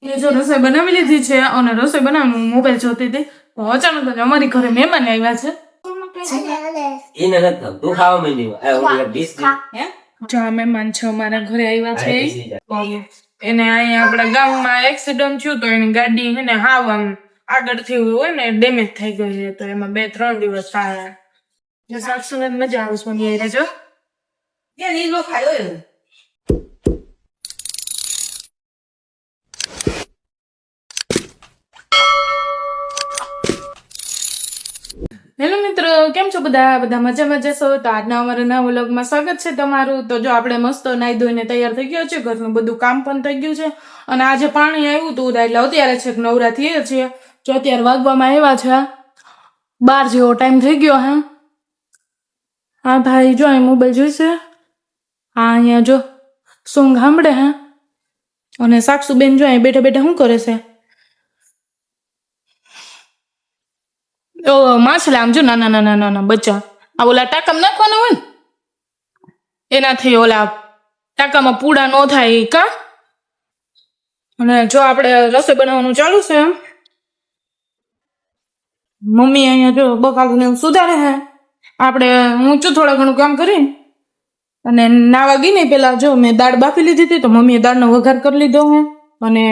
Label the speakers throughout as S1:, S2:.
S1: એ જો રસોઈ બનાવી લીધી છે અને રસોઈ બનાવવાનું મોબાઈલ જોતી હતી તો અચાનક જ અમારી ઘરે મહેમાન આવ્યા છે. જો આ મહેમાન છે અમારા ઘરે આવ્યા છે. એને અહીંયા આપણા ગામમાં એક્સિડન્ટ થયું તો એની ગાડી છે ને હાવ આમ આગળથી હોય ને ડેમેજ થઈ ગઈ છે તો એમાં 2-3 દિવસ થયા. જો સાસુ ને મજા આવે છે મને રહેજો. હેલો મિત્રો, કેમ છો બધા મજામાં જશો? તો આજના અમારા નવા વ્લોગમાં સ્વાગત છે તમારું. તો જો આપણે મસ્ત નાઈ ધોઈને તૈયાર થઈ ગયો છે, ઘરનું બધું કામ પણ થઈ ગયું છે અને આજે પાણી આવ્યું હતું એટલે અત્યારે છે નવરા થઈએ છીએ. જો અત્યારે વાગવામાં આવ્યા છે 12 જેવો ટાઈમ થઈ ગયો. હા ભાઈ જો અહીં મોબાઈલ જોઈશે. હા અહીંયા જો સોંગ સાંભળે હે અને સાક્ષુબેન જો અહીં બેઠા બેઠા શું કરે છે? માછલા આમ જો નાના નાના નાના બચ્ચા આ ઓલા ટાંકામાં નાખવાના હોય ને એનાથી ઓલા ટાંકામાં પૂડા ન થાય કા. અને જો આપણે રસોઈ બનાવવાનું ચાલુ છે. મમ્મી અહીંયા જો બકાલું ને સુધારે હે. આપણે હું છું થોડા ઘણું કામ કરી અને નાવા ગઈ ને પેલા જો મેં દાળ બાફી લીધી હતી તો મમ્મીએ દાળનો વઘાર કરી લીધો હે અને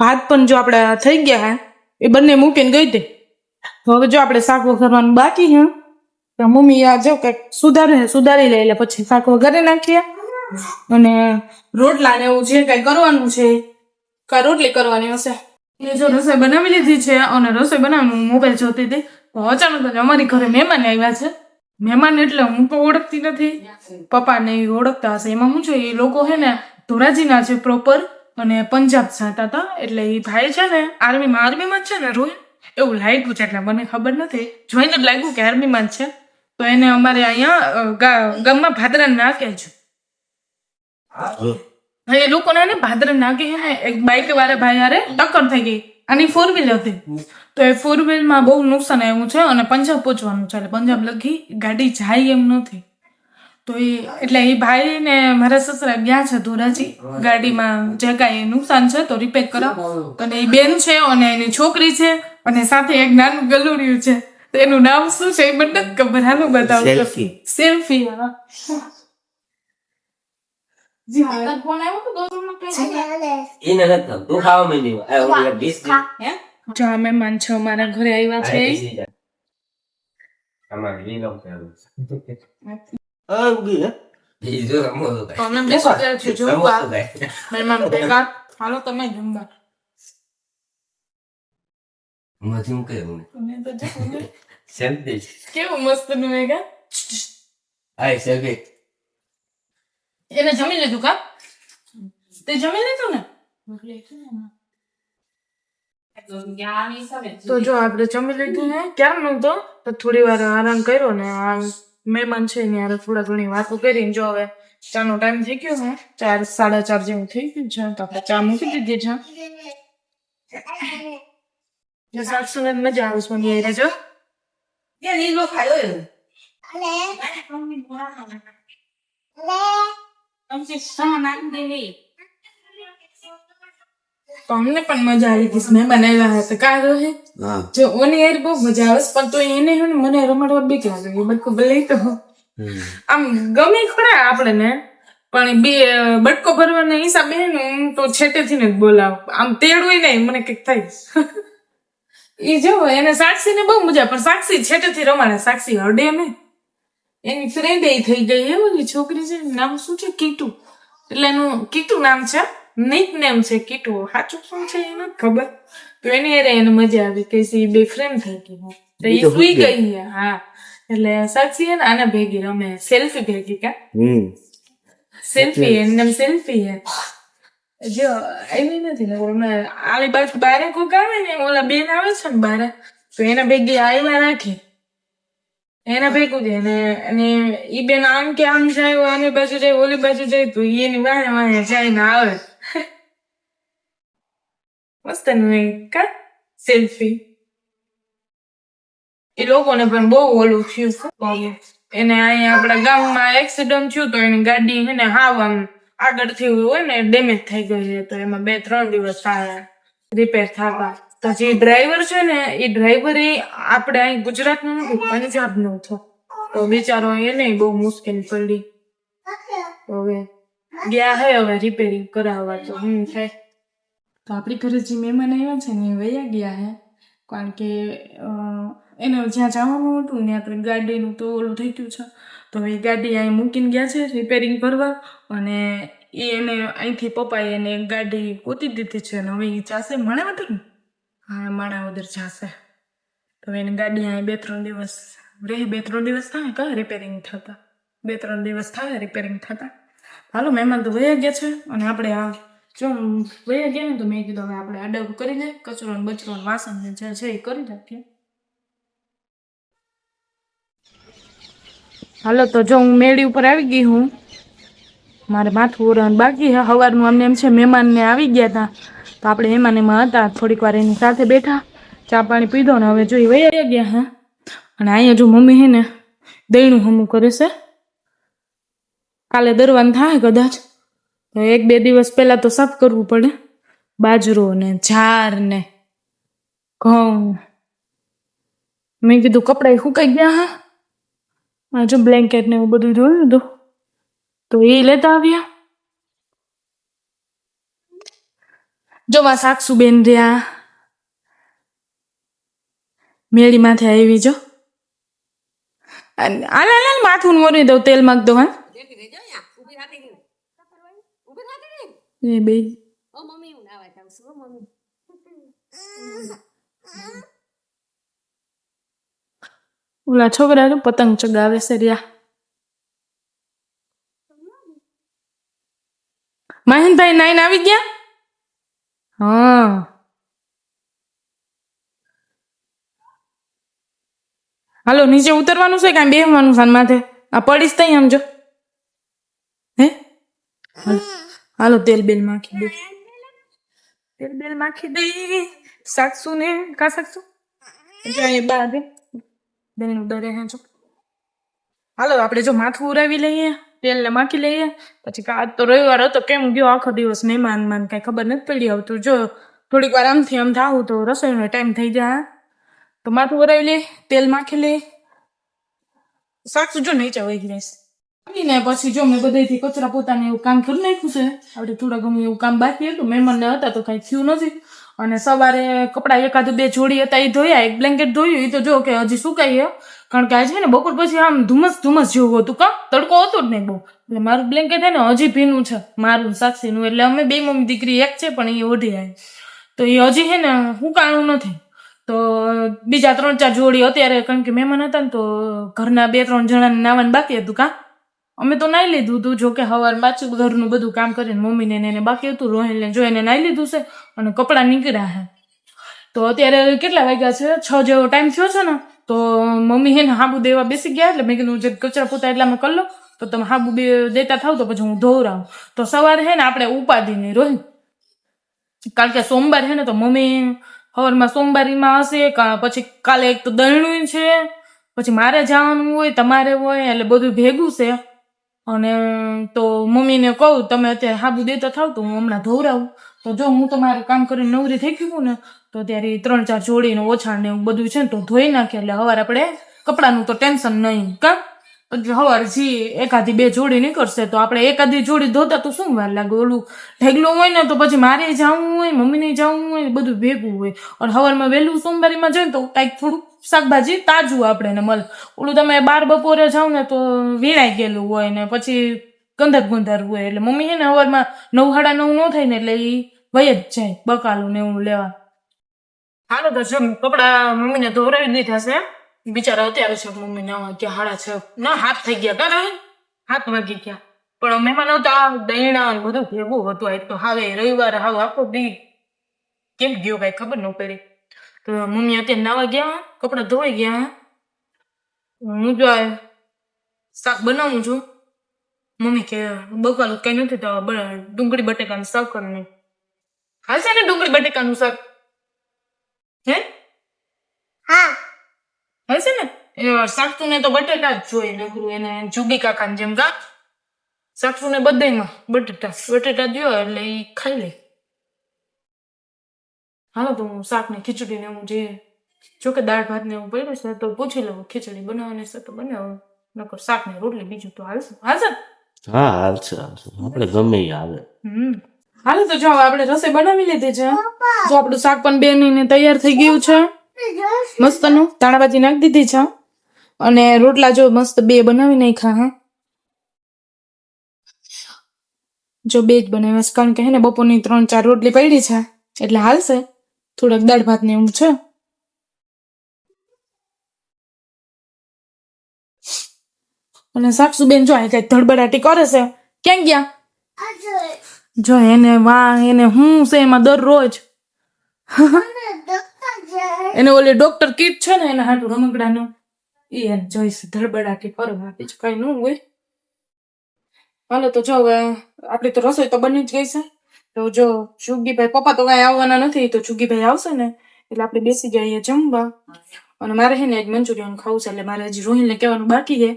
S1: ભાત પણ જો આપણે થઈ ગયા હે એ બંને મૂકીને ગઈ હતી. તો હવે જો આપણે શાક વઘારવાનું બાકી છે તો મમ્મી આ જો કંઈક સુધારી લે એટલે પછી શાક વઘારી નાખીએ અને રોટલા ને એવું જે કંઈ કરવાનું છે કા રોટલી કરવાની હશે. એ જો રસોઈ બનાવી લીધી છે અને રસોઈ બનાવવાનું મોબાઈલ જોતી હતી તો અચાનક જ અમારી ઘરે મહેમાન આવ્યા છે. મહેમાન એટલે હું તો ઓળખતી નથી, પપ્પાને ઓળખતા હશે. એમાં શું છે એ લોકો છે ને ધોરાજીના છે પ્રોપર અને પંજાબ જતા હતા એટલે એ ભાઈ છે ને આર્મીમાં જ છે ને રોહિત એવું લાગ્યું છે એટલે મને ખબર નથી, જોઈને જ લાગ્યું કે આર્મીમાં જ છે. તો એને અમારે અહીંયા ગામમાં ભાદરા નાકે છે. એ લોકોને ને ભાદરા નાકે છે ને એક બાઇક વાળા ભાઈ હારે ટક્કર થઈ ગઈ. આની 4 વ્હીલ હતી તો એ 4 વ્હીલમાં બહુ નુકસાન આવ્યું છે અને પંજાબ પહોંચવાનું છે એટલે પંજાબ લગી ગાડી જાય એમ નથી. તો એટલે એ ભાઈ ને મારા સસરા ગયા છે ધોરાજી ગાડીમાં જે કાંઈ નુકસાન છે તો રિપેર કરાવ. અને એ બેન છે અને એની છોકરી છે અને સાથે એક નાનું ગલુડિયું છે. તો એનું નામ શું છે એ મને નથી ખબર. હાલું બતાવો. સેલ્ફી. જી હા ફોન આવ્યો તો જો આ મહેમાન છે અમારા ઘરે આવ્યા છે. હાલો તમે જમવા કેવું મસ્ત નું એને જમી લીધું કા? તે જમી લીધું ને? તો જો આપણે જમી લીધું ને ક્યારનું તો થોડી વાર આરામ કર્યો ને આ મહેમાન છે ને યાર થોડા ઘણી વાતો કરીને જો હવે ચાનો ટાઈમ થઈ ગયો ને 4-4:30 જેવું થઈ ગયું છે તો આપણે ચા મૂકી દીધી છે. જો સાસુ ને મજા આવે છે મને રહેજો. અમને પણ મજા આવી ગઈ. મહેમાન આવ્યા હતા કા રોહે જો ઓની યાર બહુ મજા આવે પણ તો એને મને રમાડવા બીક લાગે. બટકો ભલે તો આમ ગમે ખરા આપણને પણ બે બટકો ભરવાના હિસાબે હું તો છેટેથી ને જ બોલાવ આમ તેડવું નહીં મને કઈક થાય. એ જો એને સાક્ષી ને બહુ મજા પણ સાક્ષી છેટેથી રમાડે. સાક્ષી હડે ને એની ફ્રેન્ડ એ થઈ ગઈ હે ઓલી છોકરી છે નામ શું છે કીટુ એટલે એનું કીટુ નામ છે નિક નેમ છે કીટુ. સાચું શું છે એ નથી ખબર. તો એની યાર એને મજા આવી કે બે ફ્રેન્ડ થઈ ગઈ તો એ સુઈ ગઈ. હા એટલે સાક્ષી હે ને આના ભેગી રમે સેલ્ફી ભેગી કા સેલ્ફી એનું નામ સેલ્ફી હે. જો આવી નથી આલી બાજુ બારે કોક આવે ને ઓલા બેન આવે છે ને બારે તો એના ભેગી આવ્યા રાખે એના ભેગું છે ને અને ઈ બેન આમ કે આમ જાય આની બાજુ જાય ઓલી બાજુ જાય તો એની વાહે વાહે જાય ને આવે. મસ્ત નું કા સેલ્ફી. એ લોકોને પણ બહુ ઓલું થયું. એને અહીંયા આપણા ગામમાં એક્સિડન્ટ થયું તો એની ગાડી છે ને હાવ આમ આગળથી હોય ને ડેમેજ થઈ ગઈ છે તો એમાં 2-3 દિવસ થયા. રિપેર થતા. તો જે ડ્રાઈવર છે ને એ ડ્રાઈવર એ આપણે અહીં ગુજરાતનું નથી, પંજાબનો છે. તો બિચારો એને બહુ મુશ્કેલ પડી. હવે ગયા હે હવે રિપેરિંગ કરાવવા. તો થાય. તો આપણી ઘરે જે મહેમાન આવ્યા છે ને એ વયા ગયા હે, કારણ કે એને જ્યાં જવાનું હતું ત્યાં તો ગાડીનું તો ઓલું થઈ ગયું છે. તો એ ગાડી અહીં મૂકીને ગયા છે રિપેરિંગ કરવા, અને એને અહીંથી પપ્પાએ એને એક ગાડી ગોતી દીધી છે. અને હવે એ જાશે માણાવદર ને, હા માણાવદર જાશે. તો એની ગાડી અહીં 2-3 દિવસ રહે. 2-3 દિવસ થાય કાં રિપેરિંગ થતા, 2-3 દિવસ થાય રિપેરિંગ થતા. હાલો મહેમાન તો વયા ગયા છે, અને આપણે આ જો વયા ગયા ને તો મેં કીધું હવે આપણે આડાવું કરી લે, કચરો ને બચરો ને વાસણ ને જે છે એ કરી નાખીએ. હાલો તો જો હું મેળી ઉપર આવી ગઈ હું, મારે માથું ઓરવાનું બાકી છે. સવારનું અમને એમ છે મહેમાનને આવી ગયા હતા, તો આપણે એમાં હતા થોડીક વાર એની સાથે બેઠા, ચા પાણી પીધો ને હવે જોઈ વયા ગયા હા. અને અહીંયા જો મમ્મી હે ને દહીણું હમું કરે છે. કાલે દરવાનું થાય કદાચ, તો 1-2 દિવસ પહેલા તો સાફ કરવું પડે. બાજરો ને જાર ને ઘઉં. મેં કીધું કપડાં સુકાઈ ગયા હા, જો બ્લેન્કેટ ને એવું બધું જોયું હતું તો એ લેતા આવ્યા. જો માં સાક્ષુબેન રહ્યા મેળી માથે આવી. જો હાલ માથું મોરી દઉં, તેલ માખ દઉં. હા એ બે ઓલા છોકરા પતંગ ચગાવે છે રહ્યા. મહેનભાઈ નાઈને આવી ગયા. હા હાલો નીચે ઉતરવાનું છે કાંઈ બેહવાનું છે માથે? આ પડીશ તઈ સમજો. હે હાલો તેલ બેલ માખી દે, તેલ બેલ માખી દઈ. સાક્ષુ ને કા સાક્ષુ જાય બાદ બેન ડરે હે જો. હાલો આપણે જો માથું ઉરાવી લઈએ, તેલ ને માખી લઈએ, પછી આજ તો રવિવાર હતો કેમ ગયો આખો દિવસ મહેમાન માં કઈ ખબર નથી પડી. આવતું જો થોડીક વાર આમથી આમ થાવું તો રસોઈનો ટાઈમ થઈ જાય. તો માથું ઉરાવી લે, તેલ માખી લે. સાક્ષુ જો નીચે વહી જઈશ ને પછી જો મેં બધેથી કચરા પોતાને એવું કામ કરી નાખ્યું છે. આપણે થોડા ગમે એવું કામ બાકી હતું, મહેમાનને હતા તો કઈ થયું નથી. અને સવારે કપડા 1-2 જોડી હતા એ ધોયા, એક બ્લેન્કેટ ધોયું એ તો જો કે હજી સુકાઈએ, કારણ કે આજે છે ને બપોર પછી આમ ધુમ્મસ જેવું હતું. કા તડકો હતો જ નહીં બહુ, એટલે મારું બ્લેન્કેટ છે ને હજી ભીનું છે, મારું સાક્ષીનું. એટલે અમે 2 મમ્મી દીકરી એક છે પણ એ ઓઢી આવી, તો એ હજી છે ને હુકાણું નથી. તો બીજા 3-4 જોડી અત્યારે, કારણ કે મહેમાન હતા ને તો ઘરના 2-3 જણાને નાવાનું બાકી હતું. કા અમે તો નાઈ લીધું હતું, જો કે સવાર પાછું ઘરનું બધું કામ કરીને મમ્મીને એને બાકી હતું. રોહિલને જો એને નાઈ લીધું છે અને કપડાં નીકળ્યા છે. તો અત્યારે કેટલા વાગ્યા છે? 6 જેવો ટાઈમ થયો છે ને. તો મમ્મી હે ને હાબુ દેવા બેસી ગયા, એટલે મેં કીધું જે કચરા પોતા એટલા મેં કરી લો, તો તમે હાબુ દેતા થાવ તો પછી હું ધોવરાવું. તો સવારે હે ને આપણે ઉપાધિ નહીં રોહિલ, કારણ કે સોમવાર છે ને તો મમ્મી સવારમાં સોમવારીમાં હશે, પછી કાલે એક તો દહીણું છે, પછી મારે જવાનું હોય, તમારે હોય, એટલે બધું ભેગું છે. અને તો મમ્મીને કહું તમે અત્યારે હાબુ દેતા થાવ તો હું હમણાં ધોવરાવું. તો જો હું તમારું કામ કરીને નવરી થઈ ગયું ને તો ત્યારે 3-4 જોડીને ઓછાણ ને એવું બધું છે ને તો ધોઈ નાખીએ, એટલે સવારે આપણે કપડાનું તો ટેન્શન નહીં. કા સવારે જી 1-2 જોડી નીકળશે તો આપણે 1-2 જોડી ધોતા તો શું વાર લાગે? ઓલું ઢેગલું હોય ને તો પછી મારે જવું હોય, મમ્મીને જવું હોય, બધું ભેગું હોય. અને સવારમાં વહેલું સોમવારીમાં જાય તો કાંઈક થોડુંક શાકભાજી તાજું આપણે ને મળે. ઓલું તમે 12 બપોરે જાવ ને તો વીણાઈ ગયેલું હોય ને પછી ગંધાર હોય. એટલે મમ્મી છે ને સવારમાં 9-9:30 ન થાય ને એટલે એ વય જ જાય બકાલું ને એવું લેવા. હાલો તો જો કપડા મમ્મીને ધોવરાવી દીધા છે. બિચારા અત્યારે છે મમ્મી ના ગયા 6:30 ના 7 થઈ ગયા. કાં 7 વાગી ગયા, પણ મહેમાન હતા, દહીણા બધું ભેગું હતું. આજ તો હવે રવિવાર હાવ આખો દી કેમ ગયો કઈ ખબર ન પડી. તો મમ્મી અત્યારે નાવા ગયા, કપડા ધોવાઈ ગયા. હું જો શાક બનાવું છું. મમ્મી કે બકાલું કઈ નથી તો ડુંગળી બટેકાનું શાક કરવાનું. હાલશે ને ડુંગળી બટેકાનું શાક? હે હા હાલશે ને? સાક્ષુ ને તો બટેટા જ જોઈએ નકરું, એને જુગી કાકા જેમ કા સાક્ષુ ને બધામાં બટેટા દો એટલે એ ખાઈ લે. હાલો તો હું શાક ને ખીચડી ને હું જે જોકે દાળ ભાત ને એવું પડ્યું છે તો પૂછી લઉં ખીચડી બનાવવાની છે તો બનાવો નકર શાક ને રોટલી બીજું તો હાલશે
S2: હા હાલશે આપણે ગમે એ આવે.
S1: હાલો તો જો આપણે રસોઈ બનાવી લીધી છે. જો આપણું શાક પણ બેનીને તૈયાર થઈ ગયું છે મસ્તનું. ધાણાભાજી નાખી દીધી છે અને રોટલા જો મસ્ત 2 બનાવી નાખ્યા. હા જો 2 જ બનાવ્યા છે કારણ કે હે ને બપોરની 3-4 રોટલી પડી છે એટલે હાલશે. થોડાક દાળ ભાત ને એવું છે. અને સાક્ષુબેન જો આ કઈ ધડબડાટી કરે છે. ક્યાં ગયા? જો એને એને હું છે એમાં દરરોજ એને ઓલી ડોક્ટર કીટ છે ને એના હાટુ રમકડાનું એને જોઈશે ધડબડાટી કરવા બીજું કઈ ન હોય. હાલો તો જો હવે આપડી તો રસોઈ તો બની જ ગઈ છે. તો જો ચુગીભાઈ પપ્પા તો કઈ આવવાના નથી તો ચુગીભાઈ આવશે ને એટલે આપણે બેસી જઈએ જમવા. અને મારે હે ને મંચુરિયન ખાવું છે એટલે મારે હજી રોહિલને કહેવાનું બાકી છે.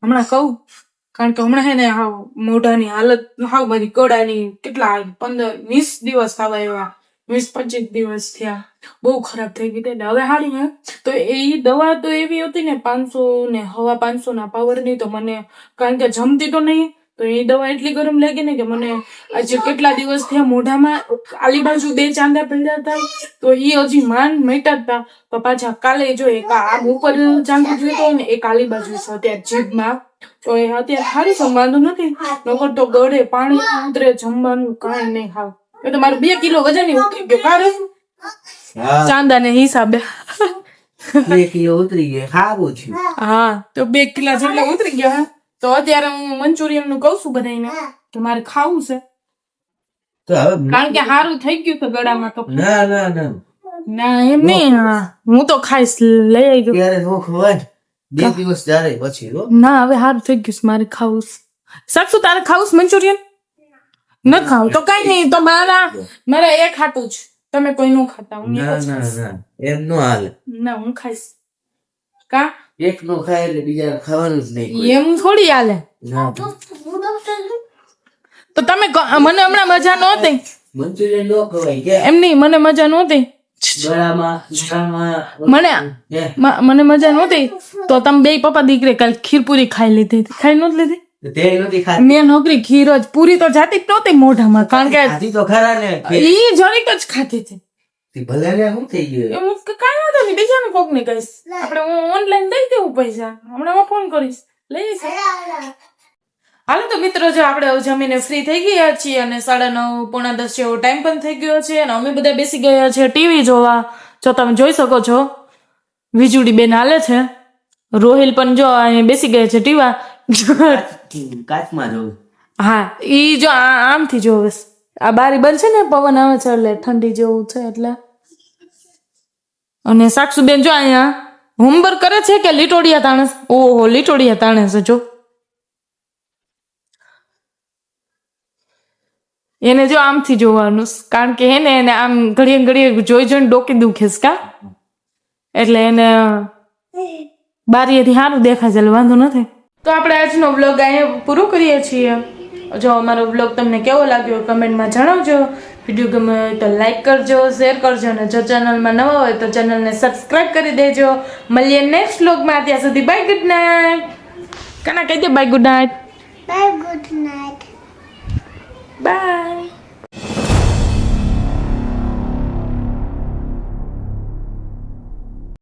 S1: હમણાં કહું કારણ કે હમણાં હે ને હાવ મોઢાની હાલત હાવ મારી ગળાની કેટલા 15-20 દિવસ થવા એવા 20-25 દિવસ થયા બહુ ખરાબ થઈ ગઈ એટલે હવે હારી હે. તો એ દવા તો એવી હતી ને 500 ને 550 ના પાવરની તો મને કારણ કે જમતી તો નહીં તો એ દવા એટલી ગરમ લાગી ને કે મને આજે કેટલા દિવસ થયા મોઢામાં આલી બાજુ 2 ચાંદા પડ્યા હતા તો એ હજી માંડ મેટા હતા. તો પાછા કાલે જો એક આમ ઉપર ચાંદો જોઈતો ને એક આલી બાજુ છે અત્યારે જીભમાં તો એ અત્યારે સારી સંભાળતું નથી નકર તો ગળે પાણી ઉતરે જમવાનું કાંઈ નહીં ખાવ. એ તો મારું 2 કિલો વજન ઉતરી ગયો કારે ચાંદા ને હિસાબે
S2: 2 કિલો ઉતરી ગયા ખાવું છે.
S1: હા તો 2 કિલા જેટલા ઉતરી ગયા. તો અત્યારે હું મંચુરિયન નું કહું છું બધાને કે મારે ખાવું છે કારણ કે સારું થઈ ગયું છે ગળામાં તો. ના એમ નહીં હું તો ખાઈશ લઈ આવી
S2: ત્યારે નો ખવાય 2 દિવસ ત્યારે પછી
S1: ના હવે સારું થઈ ગયું છે મારે ખાવું છે. સાચું તારે ખાવું છે મંચુરિયન? ન ખાવ તો કઈ નહીં તો મારા એક ખાતું જ તમે કોઈ નું ખાતા હું
S2: એમ નો હાલે.
S1: ના હું ખાઈશ. કા
S2: એક નો ખાય એટલે બીજા ખાવાનું જ નહીં
S1: એમ થોડી હાલે. તો તમે મને હમણાં મજા નહોતી
S2: મંચુરિયન નો ખવાય કે
S1: એમ નહીં મને મજા નહોતી મને મજા નહોતી તો તમે 2 પપ્પા દીકરે કાલ ખીરપુરી ખાઈ લીધી ખાઈ નહોતી લીધી મેં નોકરી ખીર જ પૂરી તો જાતી જ નહોતી મોઢામાં કારણ કે
S2: તો ખરા ને
S1: ઈ જરીક જ ખાતી હતી
S2: ભલે ને શું થઈ ગયું
S1: એમ કાંઈ વાંધો નહીં બીજાને કોક ને કહીશ આપણે ઓનલાઈન દઈ દેવું પૈસા હમણાં ફોન કરીશ લઈશ. હાલો તો મિત્રો જો આપણે જમીને ફ્રી થઈ ગયા છીએ અને 9:30-9:45 જેવો ટાઈમ પણ થઈ ગયો છે અને અમે બધા બેસી ગયા છે ટીવી જોવા. જો તમે જોઈ શકો છો વીજળી બેન હાલે છે. રોહિલ પણ જો અહીંયા બેસી ગયા છે ટીવા
S2: કાચમાં જોઉં.
S1: હા ઈ જો આમથી જોવે આ બારી બંધ છે ને પવન આવે છે એટલે ઠંડી જેવું છે એટલે. અને સાક્ષુબેન જો અહીંયા હોમવર્ક કરે છે કે લીટોડિયા તાણે? ઓહો લીટોડિયા તાણે છે જો એને જો આમથી જોવાનું કારણ કે હે ને એને આમ ઘડીએ જોઈ જોઈને ડોકી દુખે કા એટલે એને બારીએથી સારું દેખાય છે એટલે વાંધો નથી. તો આપણે આજનો વ્લોગ અહીંયા પૂરો કરીએ છીએ. જો અમારો વ્લોગ તમને કેવો લાગ્યો કમેન્ટમાં જણાવજો. વિડીયો ગમે તો લાઈક કરજો શેર કરજો અને જો ચેનલમાં નવા હોય તો ચેનલને સબસ્ક્રાઈબ કરી દેજો. મળીએ નેક્સ્ટ વ્લોગમાં. ત્યાં સુધી બાય ગુડ નાઇટ. કાના કહી દે bye good night.
S3: Bye, good night.
S1: By.